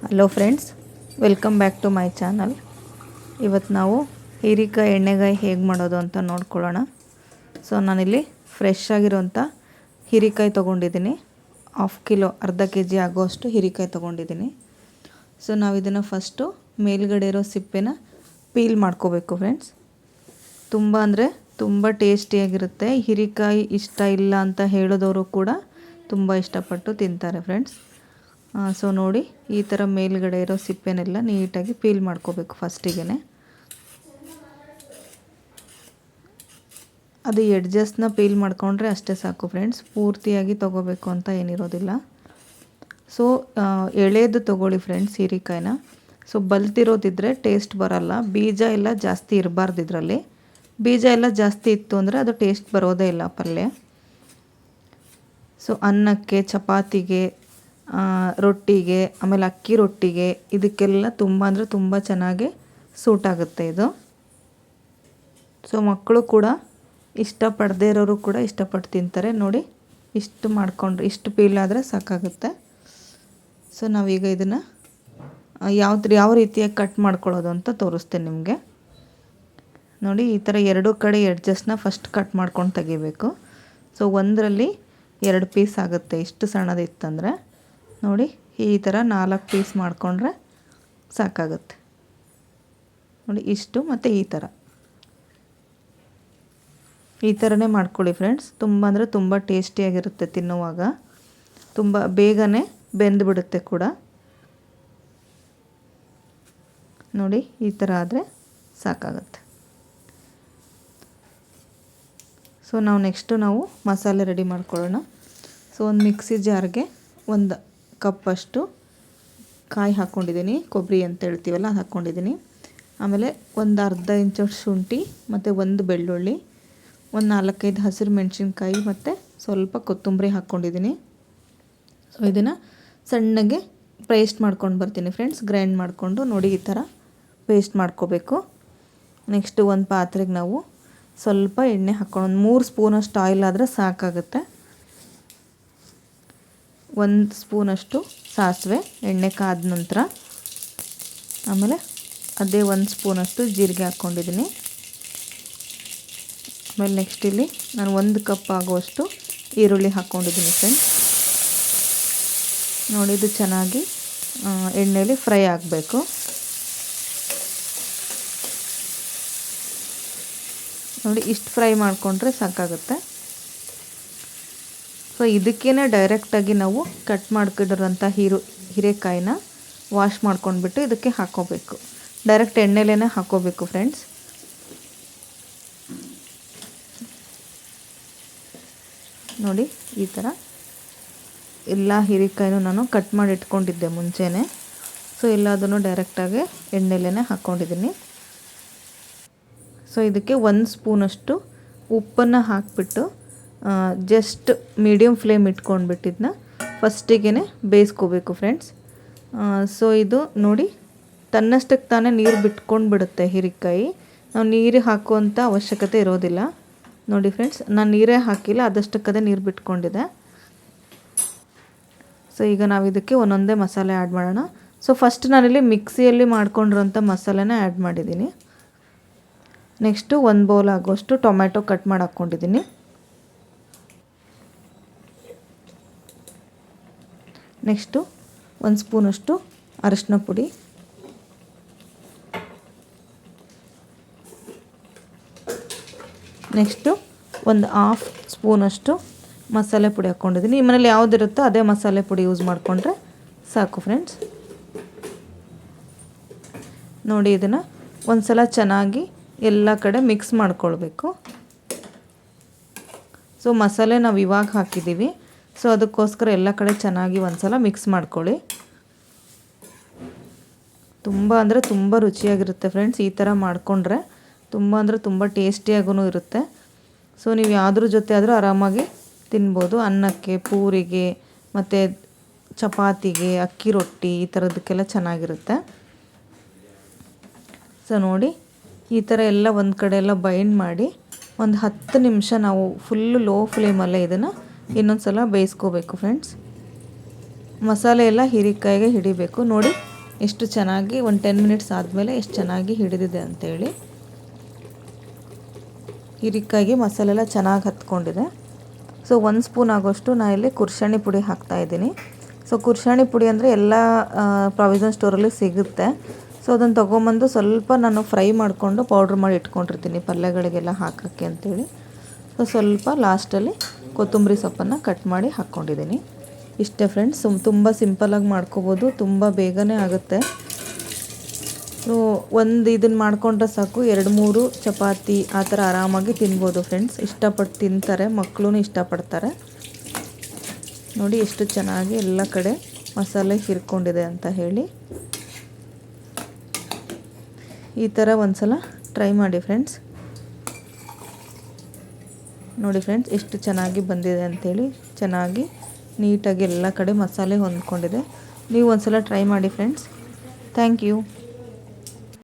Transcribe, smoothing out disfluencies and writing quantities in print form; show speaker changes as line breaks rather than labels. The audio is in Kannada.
Hello friends, welcome back to my channel. ಇವತ್ತು ನಾವು ಹೀರಿಕಾಯಿ ಎಣ್ಣೆಗಾಯಿ ಹೇಗೆ ಮಾಡೋದು ಅಂತ ನೋಡ್ಕೊಳ್ಳೋಣ. ಸೊ ನಾನಿಲ್ಲಿ ಫ್ರೆಶ್ ಆಗಿರೋಂಥ ಹೀರಿಕಾಯಿ ತೊಗೊಂಡಿದ್ದೀನಿ. 1/2 ಕಿಲೋ, ಅರ್ಧ kg ಆಗೋಷ್ಟು ಹೀರಿಕಾಯಿ ತೊಗೊಂಡಿದ್ದೀನಿ. ಸೊ ನಾವು ಇದನ್ನು ಫಸ್ಟು ಮೇಲ್ಗಡೆ ಇರೋ ಸಿಪ್ಪೆನ ಪೀಲ್ ಮಾಡ್ಕೋಬೇಕು ಫ್ರೆಂಡ್ಸ್. ತುಂಬ ಅಂದರೆ ತುಂಬ ಟೇಸ್ಟಿಯಾಗಿರುತ್ತೆ. ಹೀರಿಕಾಯಿ ಇಷ್ಟ ಇಲ್ಲ ಅಂತ ಹೇಳಿದವರು ಕೂಡ ತುಂಬ ಇಷ್ಟಪಟ್ಟು ತಿಂತಾರೆ ಫ್ರೆಂಡ್ಸ್. ಸೊ ನೋಡಿ, ಈ ಥರ ಮೇಲ್ಗಡೆ ಇರೋ ಸಿಪ್ಪೆನೆಲ್ಲ ನೀಟಾಗಿ ಪೀಲ್ ಮಾಡ್ಕೋಬೇಕು ಫಸ್ಟಿಗೆ. ಅದು ಎಡ್ಜಸ್ಟ್ನ ಪೀಲ್ ಮಾಡ್ಕೊಂಡ್ರೆ ಅಷ್ಟೇ ಸಾಕು ಫ್ರೆಂಡ್ಸ್, ಪೂರ್ತಿಯಾಗಿ ತೊಗೋಬೇಕು ಅಂತ ಏನಿರೋದಿಲ್ಲ. ಸೊ ಎಳೆದು ತೊಗೊಳ್ಳಿ ಫ್ರೆಂಡ್ಸ್ ಹೀರಿಕಾಯಿನ. ಸೊ ಬಲ್ತಿರೋದಿದ್ರೆ ಟೇಸ್ಟ್ ಬರಲ್ಲ. ಬೀಜ ಎಲ್ಲ ಜಾಸ್ತಿ ಇರಬಾರ್ದು ಇದರಲ್ಲಿ. ಬೀಜ ಎಲ್ಲ ಜಾಸ್ತಿ ಇತ್ತು ಅಂದರೆ ಅದು ಟೇಸ್ಟ್ ಬರೋದೇ ಇಲ್ಲ ಪಲ್ಯ. ಸೊ ಅನ್ನಕ್ಕೆ, ಚಪಾತಿಗೆ, ರೊಟ್ಟಿಗೆ, ಆಮೇಲೆ ಅಕ್ಕಿ ರೊಟ್ಟಿಗೆ, ಇದಕ್ಕೆಲ್ಲ ತುಂಬ ಅಂದರೆ ತುಂಬ ಚೆನ್ನಾಗಿ ಸೂಟ್ ಆಗುತ್ತೆ ಇದು. ಸೊ ಮಕ್ಕಳು ಕೂಡ ಇಷ್ಟಪಡದೇ ಇರೋರು ಕೂಡ ಇಷ್ಟಪಟ್ಟು ತಿಂತಾರೆ. ನೋಡಿ, ಇಷ್ಟು ಮಾಡಿಕೊಂಡ್ರೆ, ಇಷ್ಟು ಪೀಲ್ ಆದರೆ ಸಾಕಾಗುತ್ತೆ. ಸೊ ನಾವೀಗ ಇದನ್ನು ಯಾವ ರೀತಿಯಾಗಿ ಕಟ್ ಮಾಡ್ಕೊಳ್ಳೋದು ಅಂತ ತೋರಿಸ್ತೇನೆ ನಿಮಗೆ. ನೋಡಿ, ಈ ಥರ ಎರಡೂ ಕಡೆ ಎಡ್ಜಸ್ಟ್ನ ಫಸ್ಟ್ ಕಟ್ ಮಾಡ್ಕೊಂಡು ತೆಗಿಬೇಕು. ಸೊ ಒಂದರಲ್ಲಿ 2 ಪೀಸ್ ಆಗುತ್ತೆ, ಇಷ್ಟು ಸಣ್ಣದಿತ್ತಂದರೆ. ನೋಡಿ, ಈ ಥರ 4 ಪೀಸ್ ಮಾಡಿಕೊಂಡ್ರೆ ಸಾಕಾಗುತ್ತೆ. ನೋಡಿ, ಇಷ್ಟು ಮತ್ತು ಈ ಥರನೇ ಮಾಡ್ಕೊಳ್ಳಿ ಫ್ರೆಂಡ್ಸ್. ತುಂಬ ಅಂದರೆ ತುಂಬ ಟೇಸ್ಟಿಯಾಗಿರುತ್ತೆ ತಿನ್ನುವಾಗ. ತುಂಬ ಬೇಗನೆ ಬೆಂದುಬಿಡುತ್ತೆ ಕೂಡ. ನೋಡಿ, ಈ ಥರ ಆದರೆ ಸಾಕಾಗುತ್ತೆ. ಸೊ ನೆಕ್ಸ್ಟು ನಾವು ಮಸಾಲೆ ರೆಡಿ ಮಾಡ್ಕೊಳ್ಳೋಣ. ಸೊ ಒಂದು ಮಿಕ್ಸಿ ಜಾರ್ಗೆ 1 ಕಪ್ಪಷ್ಟು ಕಾಯಿ ಹಾಕ್ಕೊಂಡಿದ್ದೀನಿ, ಕೊಬ್ಬರಿ ಅಂತ ಹೇಳ್ತೀವಲ್ಲ ಅದು ಹಾಕ್ಕೊಂಡಿದ್ದೀನಿ. ಆಮೇಲೆ ಒಂದು ಅರ್ಧ ಇಂಚು ಶುಂಠಿ ಮತ್ತು 1 ಬೆಳ್ಳುಳ್ಳಿ, ಒಂದು 4-5 ಹಸಿರು ಮೆಣಸಿನ್ಕಾಯಿ ಮತ್ತು ಸ್ವಲ್ಪ ಕೊತ್ತಂಬರಿ ಹಾಕ್ಕೊಂಡಿದ್ದೀನಿ. ಸೊ ಇದನ್ನು ಸಣ್ಣಗೆ ಪೇಸ್ಟ್ ಮಾಡ್ಕೊಂಡು ಬರ್ತೀನಿ ಫ್ರೆಂಡ್ಸ್. ಗ್ರೈಂಡ್ ಮಾಡಿಕೊಂಡು ನೋಡಿ, ಈ ಥರ ಪೇಸ್ಟ್ ಮಾಡ್ಕೋಬೇಕು. ನೆಕ್ಸ್ಟು ಒಂದು ಪಾತ್ರೆಗೆ ನಾವು ಸ್ವಲ್ಪ ಎಣ್ಣೆ ಹಾಕ್ಕೊಂಡು, ಒಂದು 3 ಸ್ಪೂನಷ್ಟು ಆಯಿಲ್ ಆದರೆ ಸಾಕಾಗುತ್ತೆ. 1 ಸ್ಪೂನಷ್ಟು ಸಾಸಿವೆ, ಎಣ್ಣೆ ಕಾದ ನಂತರ. ಆಮೇಲೆ ಅದೇ 1 ಸ್ಪೂನಷ್ಟು ಜೀರಿಗೆ ಹಾಕ್ಕೊಂಡಿದ್ದೀನಿ. ಆಮೇಲೆ ನೆಕ್ಸ್ಟ್ ಇಲ್ಲಿ ನಾನು 1 ಕಪ್ ಆಗುವಷ್ಟು ಈರುಳ್ಳಿ ಹಾಕ್ಕೊಂಡಿದ್ದೀನಿ ಫ್ರೆಂಡ್ಸ್. ನೋಡಿ, ಇದು ಚೆನ್ನಾಗಿ ಎಣ್ಣೆಯಲ್ಲಿ ಫ್ರೈ ಆಗಬೇಕು. ನೋಡಿ, ಇಷ್ಟು ಫ್ರೈ ಮಾಡಿಕೊಂಡ್ರೆ ಸಾಕಾಗುತ್ತೆ. ಸೊ ಇದಕ್ಕೇ ಡೈರೆಕ್ಟಾಗಿ ನಾವು ಕಟ್ ಮಾಡ್ಕೊಂಡಿರೋಂಥ ಹೀರೆಕಾಯಿನ ವಾಶ್ ಮಾಡ್ಕೊಂಡ್ಬಿಟ್ಟು ಇದಕ್ಕೆ ಹಾಕ್ಕೋಬೇಕು. ಡೈರೆಕ್ಟ್ ಎಣ್ಣೆಲೇ ಹಾಕ್ಕೋಬೇಕು ಫ್ರೆಂಡ್ಸ್. ನೋಡಿ, ಈ ಥರ ಎಲ್ಲ ಹೀರೆಕಾಯಿನೂ ನಾನು ಕಟ್ ಮಾಡಿ ಇಟ್ಕೊಂಡಿದ್ದೆ ಮುಂಚೆನೇ. ಸೊ ಎಲ್ಲದನ್ನು ಡೈರೆಕ್ಟಾಗಿ ಎಣ್ಣೆಲೇ ಹಾಕ್ಕೊಂಡಿದ್ದೀನಿ. ಸೊ ಇದಕ್ಕೆ 1 ಸ್ಪೂನಷ್ಟು ಉಪ್ಪನ್ನು ಹಾಕಿಬಿಟ್ಟು ಜಸ್ಟ್ ಮೀಡಿಯಮ್ ಫ್ಲೇಮ್ ಇಟ್ಕೊಂಡ್ಬಿಟ್ಟಿದ್ದನ್ನ ಫಸ್ಟಿಗೆ ಬೇಯಿಸ್ಕೋಬೇಕು ಫ್ರೆಂಡ್ಸ್. ಸೊ ಇದು ನೋಡಿ, ತನ್ನಷ್ಟಕ್ಕೆ ತಾನೇ ನೀರು ಬಿಟ್ಕೊಂಡು ಬಿಡುತ್ತೆ ಹೀರೆಕಾಯಿ. ನಾವು ನೀರು ಹಾಕುವಂಥ ಅವಶ್ಯಕತೆ ಇರೋದಿಲ್ಲ. ನೋಡಿ ಫ್ರೆಂಡ್ಸ್, ನಾನು ನೀರೇ ಹಾಕಿಲ್ಲ, ಅದಷ್ಟಕ್ಕದೇ ನೀರು ಬಿಟ್ಕೊಂಡಿದೆ. ಸೊ ಈಗ ನಾವು ಇದಕ್ಕೆ ಒಂದೊಂದೇ ಮಸಾಲೆ ಆ್ಯಡ್ ಮಾಡೋಣ. ಸೊ ಫಸ್ಟ್ ನಾನಿಲ್ಲಿ ಮಿಕ್ಸಿಯಲ್ಲಿ ಮಾಡ್ಕೊಂಡಿರೋಂಥ ಮಸಾಲೆನ ಆ್ಯಡ್ ಮಾಡಿದ್ದೀನಿ. ನೆಕ್ಸ್ಟು 1 ಬೌಲ್ ಆಗೋಷ್ಟು ಟೊಮ್ಯಾಟೊ ಕಟ್ ಮಾಡಿ ಹಾಕ್ಕೊಂಡಿದ್ದೀನಿ. ನೆಕ್ಸ್ಟು 1 ಸ್ಪೂನಷ್ಟು ಅರಿಶಿನ ಪುಡಿ, ನೆಕ್ಸ್ಟು ಒಂದು 1/2 ಸ್ಪೂನಷ್ಟು ಮಸಾಲೆ ಪುಡಿ ಹಾಕ್ಕೊಂಡಿದ್ದೀನಿ. ಈ ಮನೇಲಿ ಯಾವುದಿರುತ್ತೋ ಅದೇ ಮಸಾಲೆ ಪುಡಿ ಯೂಸ್ ಮಾಡಿಕೊಂಡ್ರೆ ಸಾಕು ಫ್ರೆಂಡ್ಸ್. ನೋಡಿ, ಇದನ್ನು ಒಂದು ಸಲ ಚೆನ್ನಾಗಿ ಎಲ್ಲ ಕಡೆ ಮಿಕ್ಸ್ ಮಾಡ್ಕೊಳ್ಬೇಕು. ಸೊ ಮಸಾಲೆ ನಾವು ಇವಾಗ ಹಾಕಿದ್ದೀವಿ, ಸೊ ಅದಕ್ಕೋಸ್ಕರ ಎಲ್ಲ ಕಡೆ ಚೆನ್ನಾಗಿ ಒಂದು ಸಲ ಮಿಕ್ಸ್ ಮಾಡ್ಕೊಳ್ಳಿ. ತುಂಬ ಅಂದರೆ ತುಂಬ ರುಚಿಯಾಗಿರುತ್ತೆ ಫ್ರೆಂಡ್ಸ್. ಈ ಥರ ಮಾಡಿಕೊಂಡ್ರೆ ತುಂಬ ಅಂದರೆ ತುಂಬ ಟೇಸ್ಟಿಯಾಗೂ ಇರುತ್ತೆ. ಸೊ ನೀವು ಯಾವುದ್ರ ಜೊತೆ ಆದರೂ ಆರಾಮಾಗಿ ತಿನ್ಬೋದು. ಅನ್ನಕ್ಕೆ, ಪೂರಿಗೆ ಮತ್ತು ಚಪಾತಿಗೆ, ಅಕ್ಕಿ ರೊಟ್ಟಿ, ಈ ಥರದಕ್ಕೆಲ್ಲ ಚೆನ್ನಾಗಿರುತ್ತೆ. ಸೊ ನೋಡಿ, ಈ ಥರ ಎಲ್ಲ ಒಂದು ಕಡೆ ಎಲ್ಲ ಬೈಂಡ್ ಮಾಡಿ ಒಂದು 10 ನಿಮಿಷ ನಾವು ಫುಲ್ಲು ಲೋ ಫ್ಲೇಮಲ್ಲೇ ಇದನ್ನು ಇನ್ನೊಂದು ಸಲ ಬೇಯಿಸ್ಕೋಬೇಕು ಫ್ರೆಂಡ್ಸ್. ಮಸಾಲೆ ಎಲ್ಲ ಹೀರೆಕಾಯಿಗೆ ಹಿಡಿಬೇಕು. ನೋಡಿ ಎಷ್ಟು ಚೆನ್ನಾಗಿ ಒಂದು 10 ಮಿನಿಟ್ಸ್ ಆದಮೇಲೆ ಎಷ್ಟು ಚೆನ್ನಾಗಿ ಹಿಡಿದಿದೆ ಅಂತೇಳಿ. ಹೀರೆಕಾಯಿಗೆ ಮಸಾಲೆ ಎಲ್ಲ ಚೆನ್ನಾಗಿ ಹತ್ಕೊಂಡಿದೆ. ಸೊ 1 ಸ್ಪೂನ್ ಆಗೋಷ್ಟು ನಾನು ಇಲ್ಲಿ ಕುರ್ಷಾಣಿ ಪುಡಿ ಹಾಕ್ತಾಯಿದ್ದೀನಿ. ಸೊ ಕುರ್ಷಾಣಿ ಪುಡಿ ಅಂದರೆ ಎಲ್ಲ ಪ್ರಾವಿಷನ್ ಸ್ಟೋರಲ್ಲಿ ಸಿಗುತ್ತೆ. ಸೊ ಅದನ್ನು ತೊಗೊಂಬಂದು ಸ್ವಲ್ಪ ನಾನು ಫ್ರೈ ಮಾಡಿಕೊಂಡು ಪೌಡ್ರ್ ಮಾಡಿ ಇಟ್ಕೊಂಡಿರ್ತೀನಿ ಪಲ್ಯಗಳಿಗೆಲ್ಲ ಹಾಕೋಕ್ಕೆ ಅಂತೇಳಿ. ಸೊ ಸ್ವಲ್ಪ ಲಾಸ್ಟಲ್ಲಿ ಕೊತ್ತಂಬರಿ ಸೊಪ್ಪನ್ನು ಕಟ್ ಮಾಡಿ ಹಾಕ್ಕೊಂಡಿದ್ದೀನಿ. ಇಷ್ಟೇ ಫ್ರೆಂಡ್ಸ್, ತುಂಬ ಸಿಂಪಲಾಗಿ ಮಾಡ್ಕೋಬೋದು, ತುಂಬ ಬೇಗನೆ ಆಗುತ್ತೆ. ಸೊ ಒಂದು ಇದನ್ನು ಮಾಡಿಕೊಂಡ್ರೆ ಸಾಕು 2-3 ಚಪಾತಿ ಆ ಥರ ಆರಾಮಾಗಿ ತಿನ್ಬೋದು ಫ್ರೆಂಡ್ಸ್. ಇಷ್ಟಪಟ್ಟು ತಿಂತಾರೆ, ಮಕ್ಕಳು ಇಷ್ಟಪಡ್ತಾರೆ. ನೋಡಿ ಎಷ್ಟು ಚೆನ್ನಾಗಿ ಎಲ್ಲ ಕಡೆ ಮಸಾಲೆ ಹಿರ್ಕೊಂಡಿದೆ ಅಂತ ಹೇಳಿ. ಈ ಥರ ಒಂದ್ಸಲ ಟ್ರೈ ಮಾಡಿ ಫ್ರೆಂಡ್ಸ್. ನೋಡಿ ಫ್ರೆಂಡ್ಸ್ ಎಷ್ಟು ಚೆನ್ನಾಗಿ ಬಂದಿದೆ ಅಂಥೇಳಿ. ಚೆನ್ನಾಗಿ ನೀಟಾಗಿ ಎಲ್ಲ ಕಡೆ ಮಸಾಲೆ ಹೊಂದ್ಕೊಂಡಿದೆ. ನೀವು ಒಂದ್ಸಲ ಟ್ರೈ ಮಾಡಿ ಫ್ರೆಂಡ್ಸ್. Thank you.